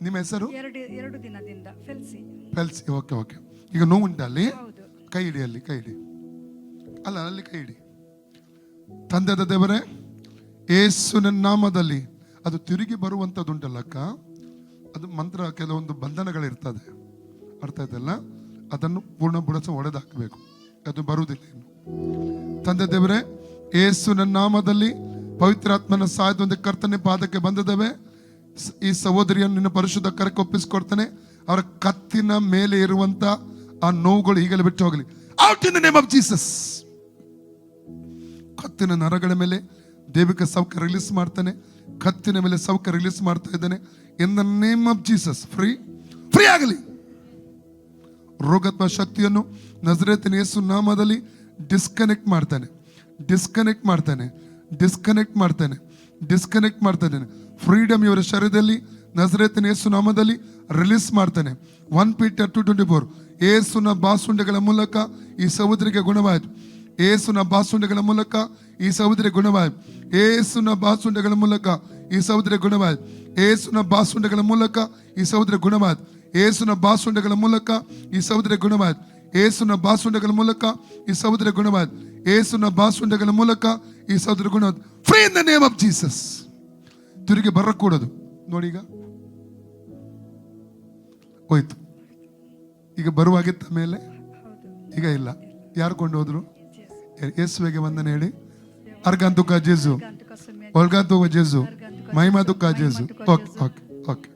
ನಿಮ್ಮ ಹೆಸರು? ಎರಡು ದಿನದಿಂದ ಫೆಲ್ಸಿ. Okay okay. ಈಗ ನೋವುಂಟ ಅಲ್ಲಿ? ಹೌದು. ಕೈ ಹಿಡಿ, ಅಲ್ಲಿ ಕೈ ಹಿಡಿ. ಅಲ್ಲ, ಅಲ್ಲಿ ಕೈ ಹಿಡಿ. ತಂದೆದ ದೇವರೇ, ಯೇಸುವಿನ ನಾಮದಲ್ಲಿ ಅದು ತಿರುಗಿ ಬರುವಂಥದ್ದುಂಟಲ್ಲಕ್ಕ, ಅದು ಮಂತ್ರ ಕೆಲವೊಂದು ಬಂಧನಗಳಿರ್ತದೆ, ಅರ್ಥ ಆಯ್ತಲ್ಲ? ಅದನ್ನು ಪೂರ್ಣ ಬುಡಸ ಒಡೆದಾಕಬೇಕು, ಅದು ಬರುವುದಿಲ್ಲ ಇನ್ನು. ತಂದೆ ದೇವರೇ, ಯೇಸುವಿನ ನಾಮದಲ್ಲಿ ಪವಿತ್ರಾತ್ಮನ ಸಹಾಯದೊಂದಿಗೆ ಕರ್ತನೆ ಪಾದಕ್ಕೆ ಬಂದಿದ್ದೇವೆ. ಈ ಸಹೋದರಿಯನ್ನು ನಿನ್ನ ಪರಿಶುದ್ಧ ಕರಕ್ಕೆ ಒಪ್ಪಿಸಿಕೊಡ್ತಾನೆ. ಅವರ ಕತ್ತಿನ ಮೇಲೆ ಇರುವಂತ ಆ ನೋವುಗಳು ಈಗಲೇ ಬಿಟ್ಟು ಹೋಗಲಿ. Out in the name of Jesus. ಕತ್ತಿನ ನರಗಳ ಮೇಲೆ ದೈವಿಕ ಸೌಖ್ಯ ರಿಲೀಸ್ ಮಾಡ್ತಾನೆ. ಕತ್ತಿನ ಮೇಲೆ ಸೌಖ್ಯ ರಿಲೀಸ್ ಮಾಡ್ತಾ ಇದ್ದಾನೆ. ಇನ್ the name of Jesus free ಆಗಲಿ. ರೋಗತ್ವ ಶಕ್ತಿಯನ್ನು ನಜರೇತಿನ ಯೇಸು ನಾಮದಲ್ಲಿ ಡಿಸ್ಕನೆಕ್ಟ್ ಮಾಡ್ತಾನೆ. ಫ್ರೀಡಮ್ ಇವರ ಶರೀರದಲ್ಲಿ ನಜರೇತಿನ ಯೇಸು ನಾಮದಲ್ಲಿ ರಿಲೀಸ್ ಮಾಡ್ತಾನೆ. 1 Peter 2:24. ಯೇಸುನ ಬಾಸುಂಡೆಗಳ ಮೂಲಕ ಈ ಸಹೋದರಿಗೆ ಗುಣವಾಯಿತು. ಯೇಸುನ ಬಾಸುಂಡೆಗಳ ಮೂಲಕ ಈ ಸಹೋದರಿ ಗುಣವಾಯಿತು. ಯೇಸುನ ಬಾಸುಂಡೆಗಳ ಮೂಲಕ ಈ ಸಹೋದರಿ ಗುಣವಾಯಿತು. ಯೇಸುನ ಬಾಸುಂಡೆಗಳ ಮೂಲಕ ಈ ಸಹೋದರಿ ಗುಣವಾಯಿತು. ಯೇಸುನ ಬಾಸುಂಡೆಗಳ ಮೂಲಕ ಈ ಸಹೋದರಿ ಗುಣವಾಯಿತು. ಯೇಸುನ ಬಾಸುಂಡೆಗಳ ಮೂಲಕ ಈ ಸಹೋದರಿ ಗುಣವಾಯಿತು. ಯೇಸುನ ಬಾಸುಂಡೆಗಳ ಮೂಲಕ ಈ ಸಹೋದರಿ ಗುಣವಾಯಿತು. Free in the name of Jesus. ತಿರುಗಿ ಬರಕೂಡದು ನೋಡಿ. ಈಗ ಹೋಯ್ತು. ಈಗ ಬರುವಾಗಿತ್ತ ಮೇಲೆ ಈಗ ಇಲ್ಲ. ಯಾರು ಕೊಂಡು ಹೋದ್ರು? ಯೇಸುವಿಗೆ ವಂದನೆ ಹೇಳಿ. ಅರ್ಗಂತುಕ ಜೇಸು, ಒಲ್ಗಂತುಕ ಜೇಸು, ಮಹಿಮಾ ದುಃಖ ಜೇಸು. Okay okay okay.